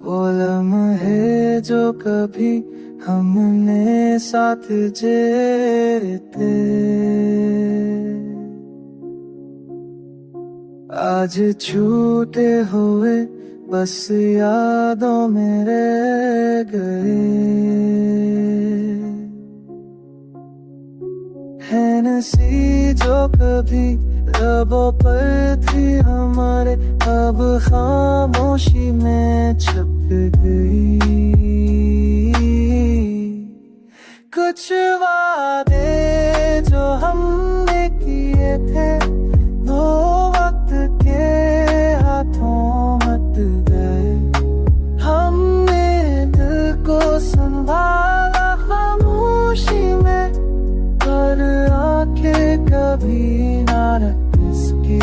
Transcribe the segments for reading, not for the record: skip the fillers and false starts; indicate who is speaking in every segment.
Speaker 1: वो लम्हे जो कभी हमने साथ जिए थे, आज छूटे हुए बस यादों में रह गए। है नसी जो कभी लबों पर थी हमारे, अब खामोशी में छुप गई। कुछ वादे जो हमने किए थे, वो वक्त के हाथों मत गए। हमने दिल को संभाला खामोशी में, पर आंखें कभी ना रख इसकी।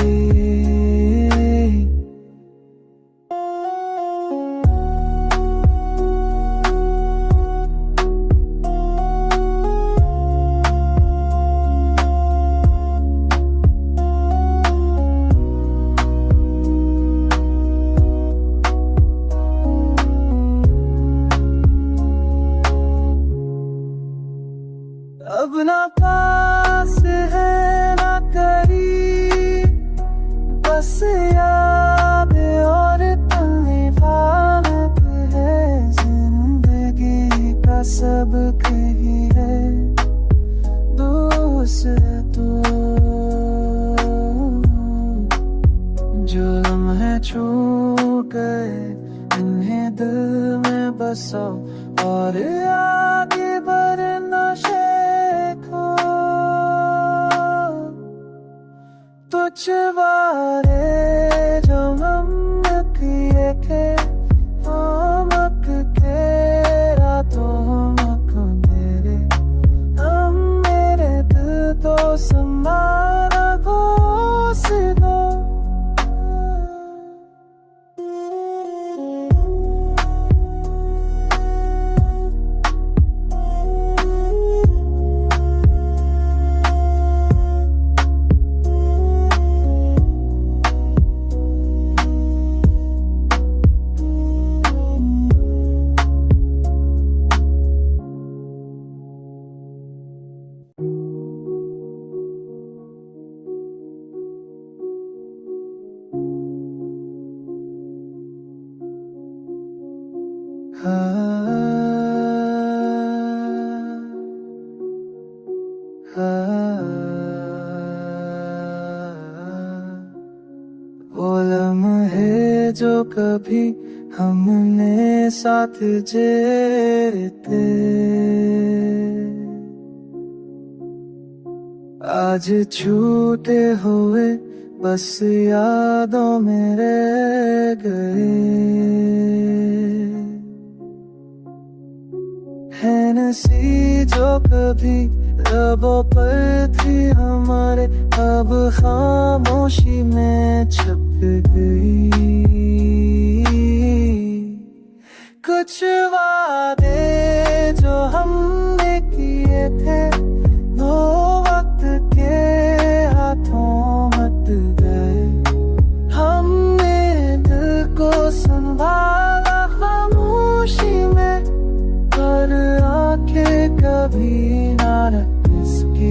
Speaker 1: अब ना पास है ना करीब, बस याद और तन्हाई है। जिंदगी का सबक ही है दोस्त तू, जो लम्हे छू गए इन्हें दिल में बसाओ और आगे बढ़ना सीखो। तुझ बारे जो हमने किए थे, हमक के रातों हमक मेरे, हम मेरे दिल तो संभाला घोष दो। वो लम्हे जो कभी हमने साथ जिए थे, आज छूटे हुए बस यादों में रह गए। है नसी जो कभी लबों पर थी हमारे, अब खामोशी में छुप गई। कुछ वादे जो हमने किए थे, वो वक्त के हाथों मत गए। हमने दिल को संभाला खामोशी में, पर आंखें कभी ना रख इसकी।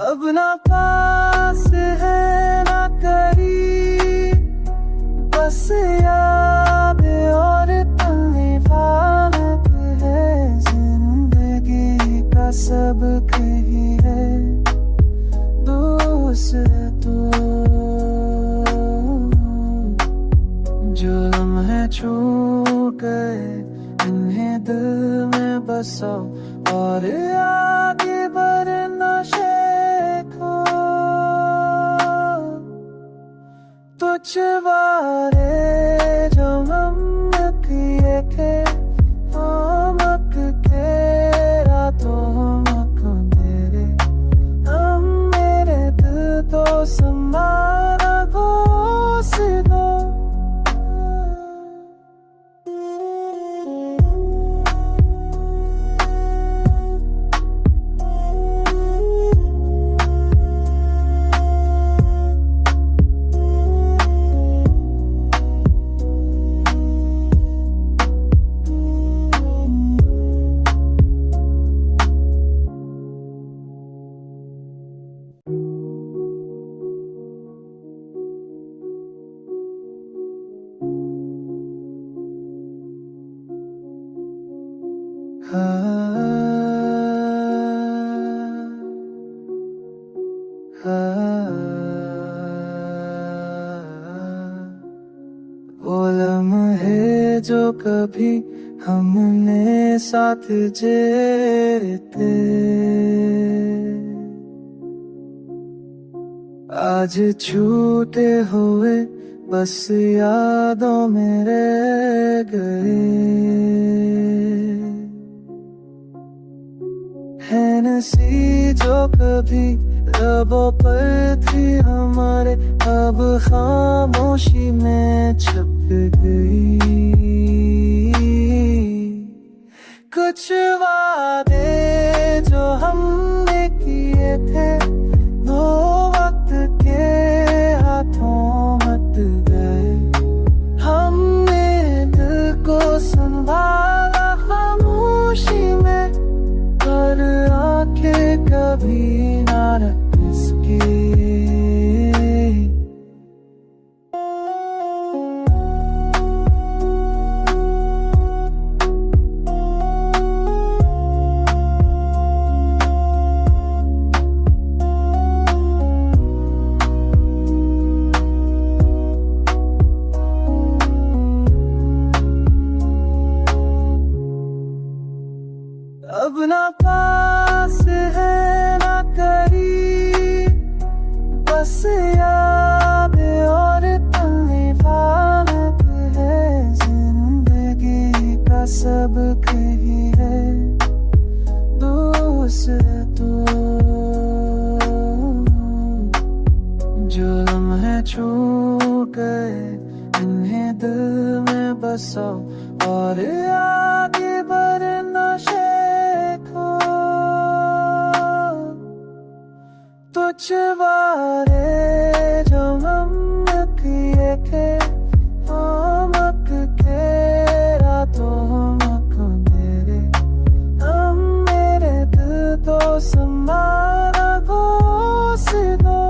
Speaker 1: अब ना पास है ना करीब, बस याद और तन्हाई है। जिंदगी का सबक ही है दोस्त तू, जो लम्हे छू गए इन्हें दिल में बसाओ और आगे बढ़ना सीखो। तुझ बारे जो हमने किए थे, वो लम्हे जो कभी हमने साथ जिए थे, आज छूटे हुए बस यादों में रह गए। है नसी जो कभी लबों पर थी हमारे, अब खामोशी में छुप गई। कुछ वादे जो हमने किए थे, वो वक्त के हाथों मत गए। हमने दिल को संभाला खामोशी में, पर आंखें कभी ना रख सकी। अब ना पास है ना करीब, बस याद और तन्हाई है। जिंदगी का सब कहीं है दूसरा तू, जो लम्हे छू गए इन्हें दिल में बसाओ, और आगे बढ़ना सीखो। तुझ बारे जो हम किए थे, हमक के रातों हमक मेरे, हम मेरे दिल तो संभाला घोष दो।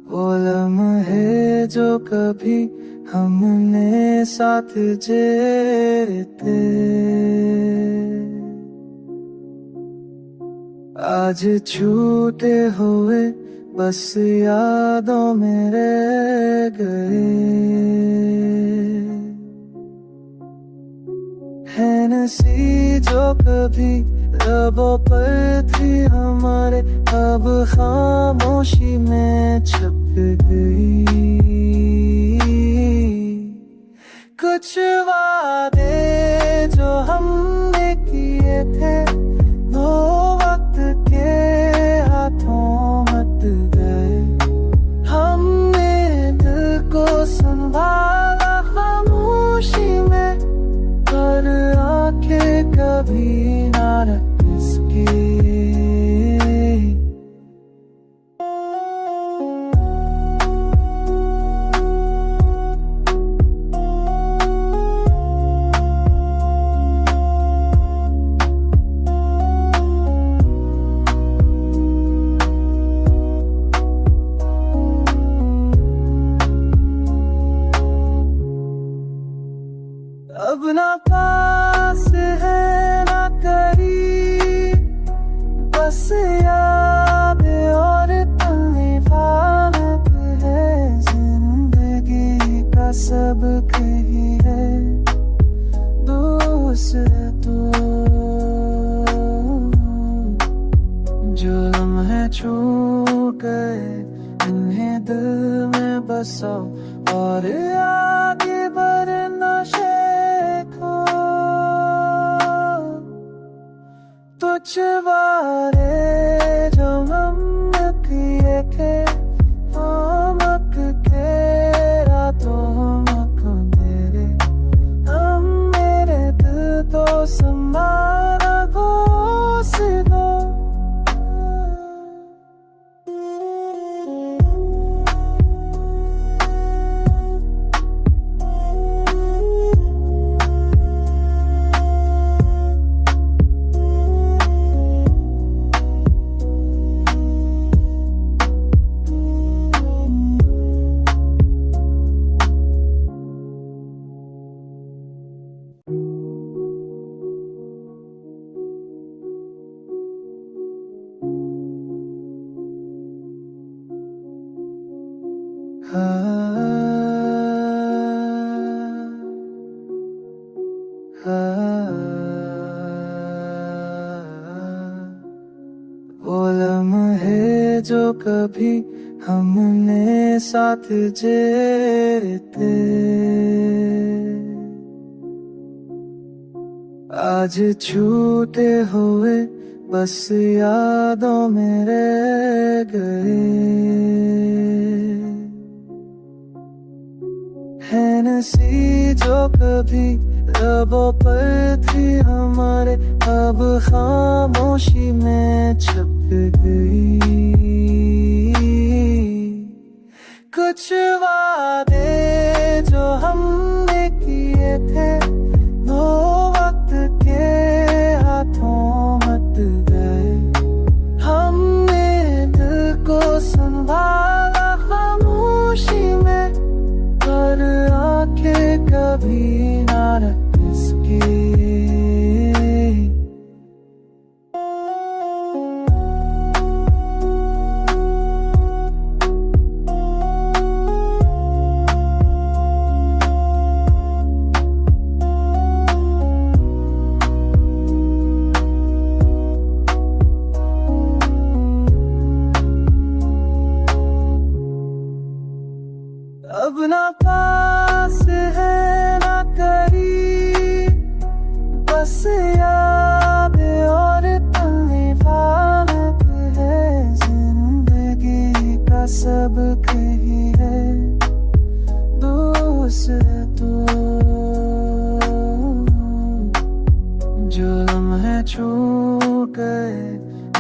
Speaker 1: वो लम्हे जो कभी हमने साथ जिए थे, आज छूटे हुए बस यादों में रह गए। है नसी जो कभी लबों पर थी हमारे, अब खामोशी में छुप गई। कुछ वादे जो हमने किए थे, वो वक्त के हाथों मत गए। हमने दिल को संभाला खामोशी में, पर आंखें कभी ना रख सकी। अब ना पास है ना करीब, बस याद और तन्हाई है। जिंदगी का सब कहीं है दूसरा तू, जो लम्हे छू गए इन्हें दिल में बसाओ, और आगे बढ़ना सीखो। कुछ वारे जो हम किए थे हमक के रातों हमक मेरे हम मेरे दिल तो समारा घोंसला वो लम्हे जो कभी हमने साथ जेते आज छूटे हुए बस यादों में रह गए है नसी जो कभी लबों पर थी हमारे अब खामोशी में छुप गई कुछ वादे जो हमने किए थे वो वक्त के हाथों मत गए हमने दिल को संभाला खामोशी में पर आंखें कभी ना रख सके अब ना पास है ना करीब बस याद और तन्हाई है जिंदगी का सब कहीं है दूसरे तो जो लम्हे छू गए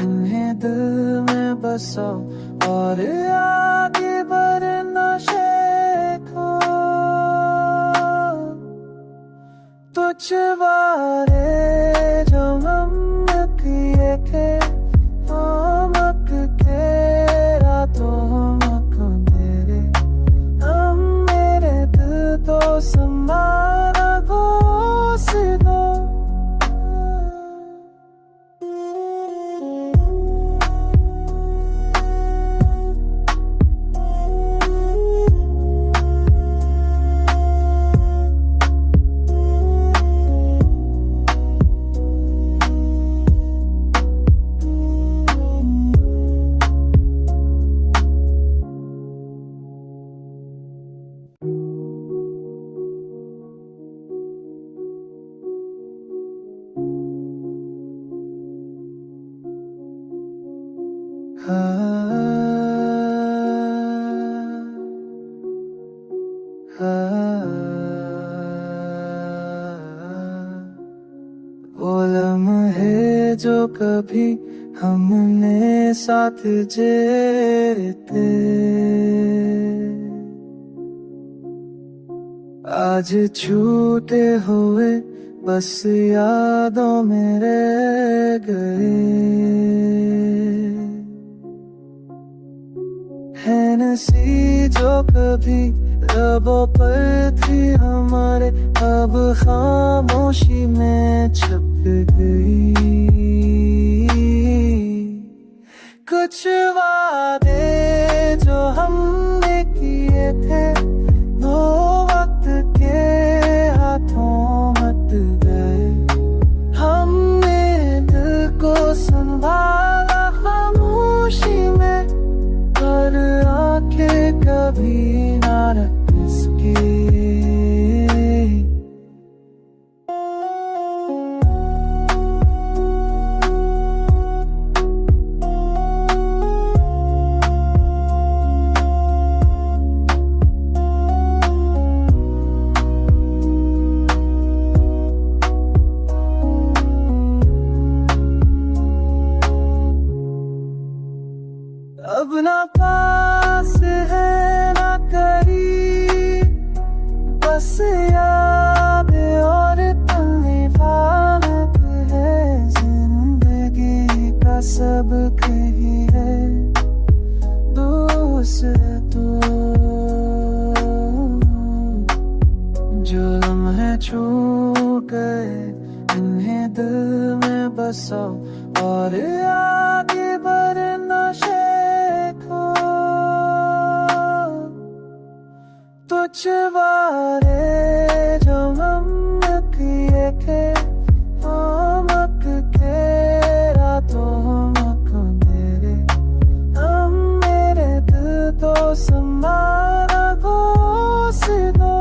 Speaker 1: इन्हें दिल में बसाओ और आगे बढ़ना कुछ वारे जो हम किए थे हमक के रातों हमक मेरे हम मेरे दिल तो समारा घोंसला वो लम्हे जो कभी हमने साथ जेते आज छूटे हुए बस यादों में रह गए है नसी जो कभी लबों पर थी हमारे अब खामोशी में छुप गई कुछ वादे जो हमने किए थे वो वक्त के हाथों मत गए हमने दिल को संभाला खामोशी में पर आंखें कभी ना रख सके बसो और आगे बढ़ना सीखो। तुझ बारे जो हमने किए थे, हमक के रातों हमक मेरे, हम मेरे दिल तो संभाला घोष दो।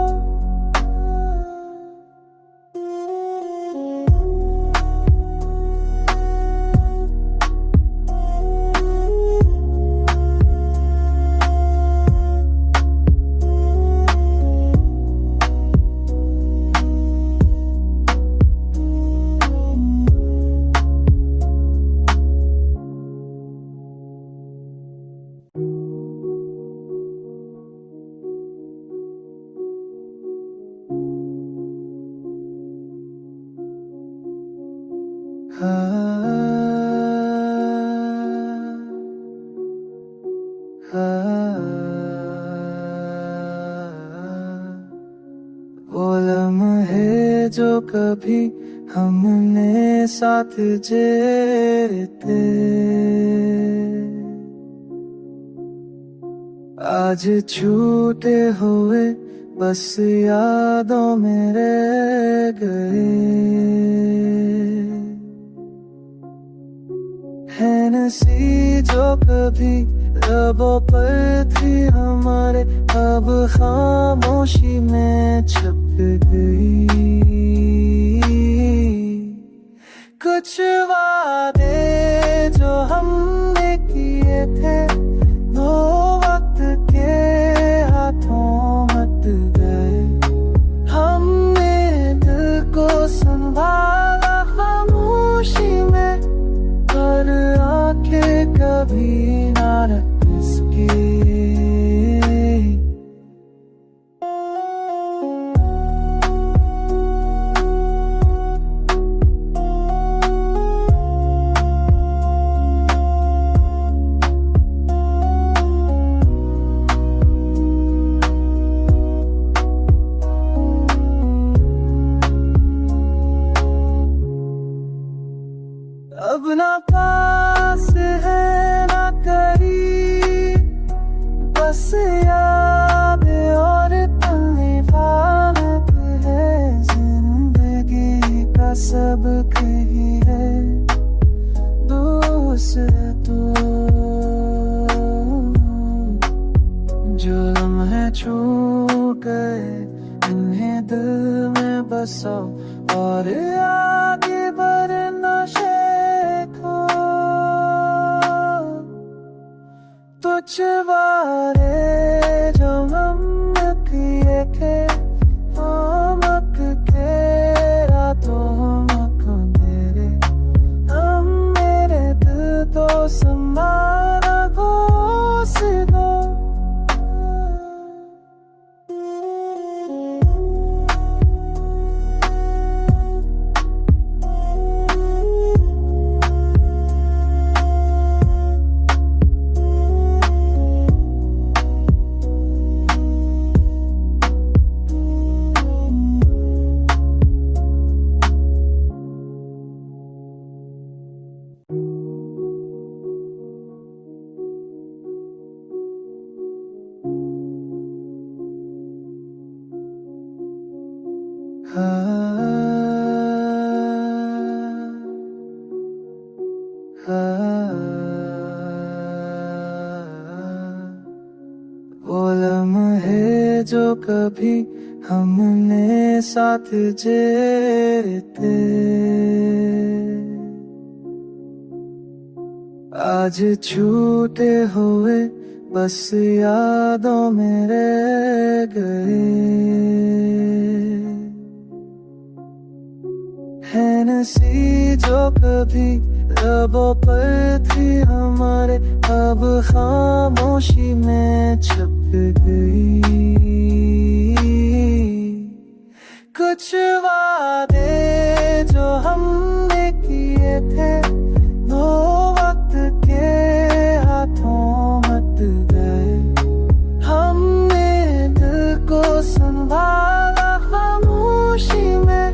Speaker 1: वो लम्हे जो कभी हमने साथ जेते, आज छूटे हुए बस यादों में रह गए। है नसी जो कभी लबों पर थी हमारे, अब खामोशी में छुप गई। कुछ वादे जो हमने किए थे, वो वक्त के हाथों मत गए। हमने दिल को संभाला खामोशी में, पर आंखें कभी ना रख सके। अब ना पास है ना करीब, बस याद और तन्हाई है। जिंदगी का सब कहीं है दूसरे तो, जो लम्हे छू गए इन्हें दिल में बसो और आगे बढ़ना सीखो। तुझ बारे जो हमने किए थे, हमक के रातों हमक मेरे, हम मेरे दिल तो संभाला घोष दो। वो लम्हे जो कभी हमने साथ जेते, आज छूटे हुए बस यादों में रह गए। है नसी जो कभी लबों पर थी हमारे, अब खामोशी में छुप गई। कुछ वादे जो हमने किए थे, वो वक्त के हाथों मत गए। हमने दिल को संभाला खामोशी में,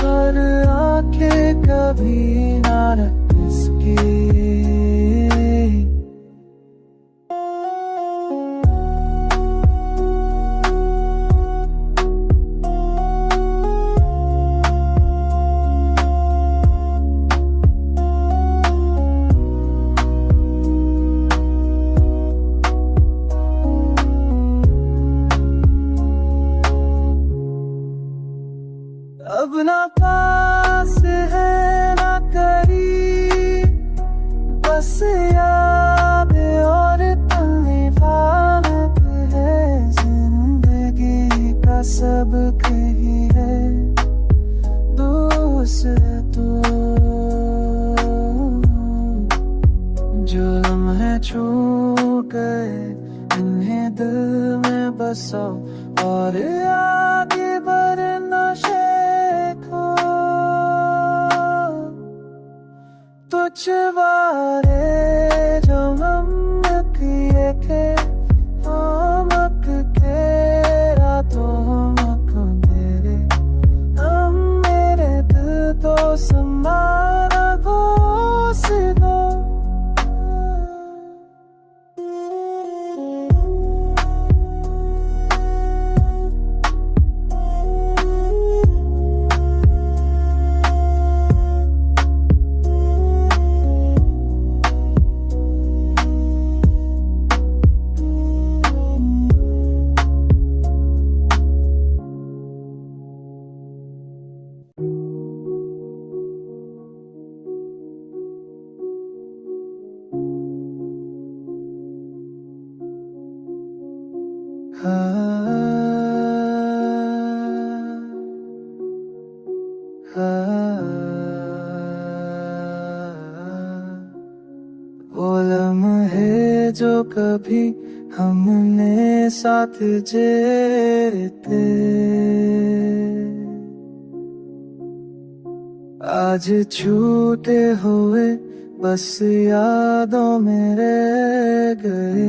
Speaker 1: पर आंखें कभी ना रख इसकी। अब ना पास है ना करीब, बस याद और तन्हाई है। जिंदगी का सब कहीं है दोस्त तू, जो लम्हे छू गए इन्हें दिल में बसाओ और आगे बढ़ना सीखो। तुझ बारे जो ममक ये के मक के रातों मक मेरे, हम मेरे दिल तो समारा घोष दो। वो लम्हे जो कभी हमने साथ जेते, आज छूटे हुए बस यादों में रह गए।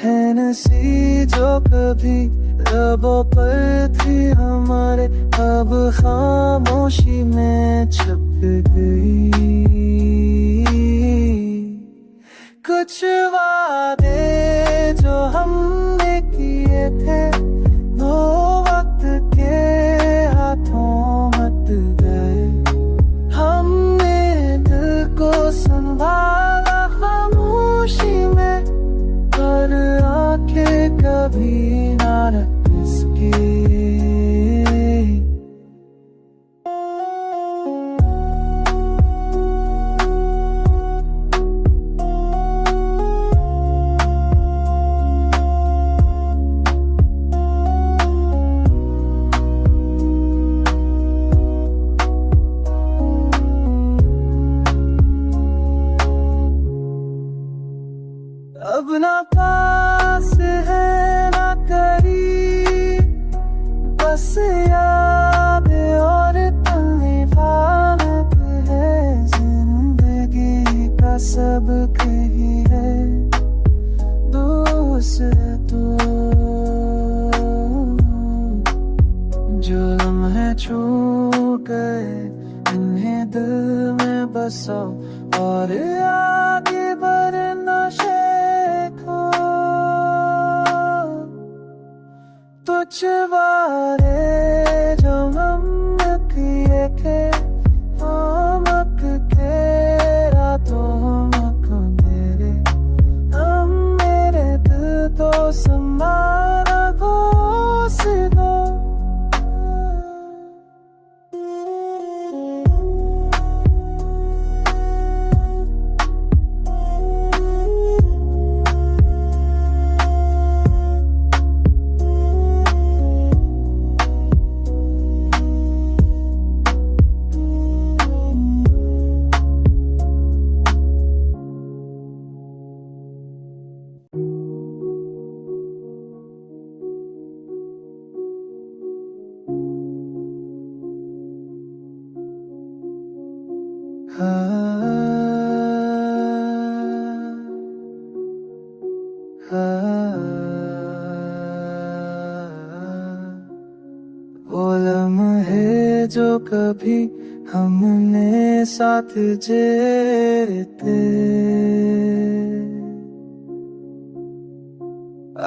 Speaker 1: है नसी जो कभी लबों पर थी हमारे, अब खामोशी में छुप गई। कुछ वादे जो हमने किए थे वो वक्त के हाथों मत गए। हमने दिल को संभाला खामोशी में, पर आंखें कभी ना रख इसकी। अब ना पास है ना करीब, बस याद और तन्हाई है। जिंदगी का सब कहीं है दोस्त तू, जो लम्हे छू गए इन्हें दिल में बसाओ और आगे बढ़ना सीखो। तुझ बारे जो ममक ये के मक के रातों मक मेरे, हम मेरे दिल तो समारा घोष दो। वो लम्हे जो कभी हमने साथ जिए थे,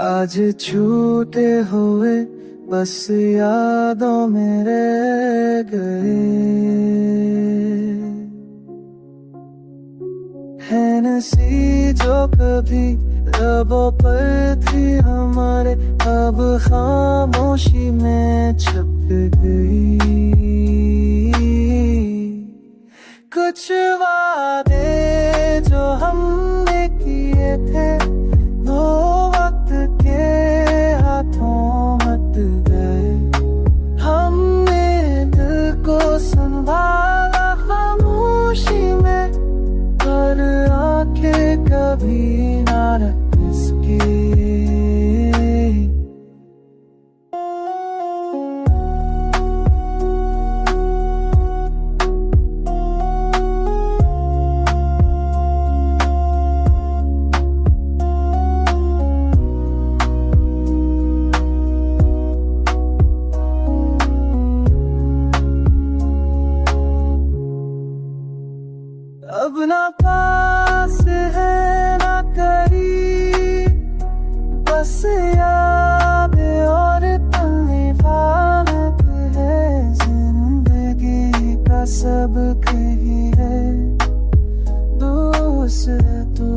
Speaker 1: आज छूटे हुए बस यादों में रह गए। है नसी जो कभी लबों पर थी हमारे, अब खामोशी में छुप गई। कुछ वादे जो हमने किए थे वो वक्त के हाथों मत गए। हमने दिल को संभाला खामोशी में, पर आंखें कभी ना रख सकी। अब ना पास है ना करीब, बस याद और तन्हाई है। जिंदगी का सब कहीं है दूसरा तो,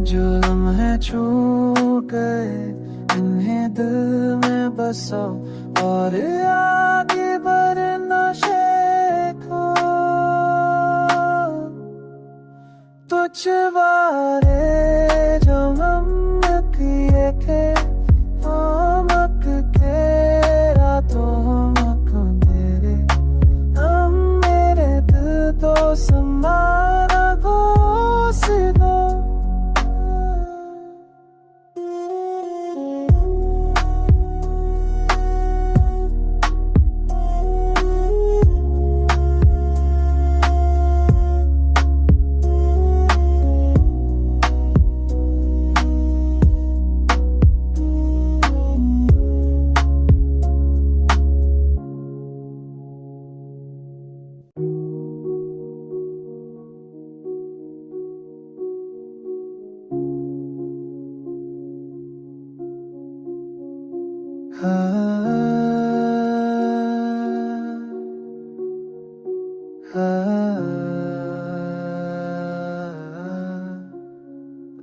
Speaker 1: जो लम्हे छू गए इन्हें दिल में बसाओ और आगे बढ़ना सीखो। तुझ बारे जो हम किए थे हमक के रातों हमक मेरे, हम मेरे दिल तो संभाला घोष दो।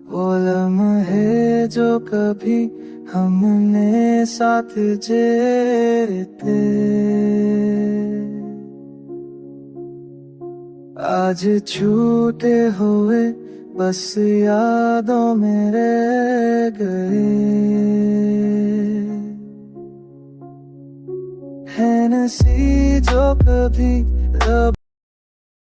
Speaker 1: वो लम्हे जो कभी हमने साथ जिए थे, आज छूटे हुए बस यादों में रह गए। है नसी जो कभी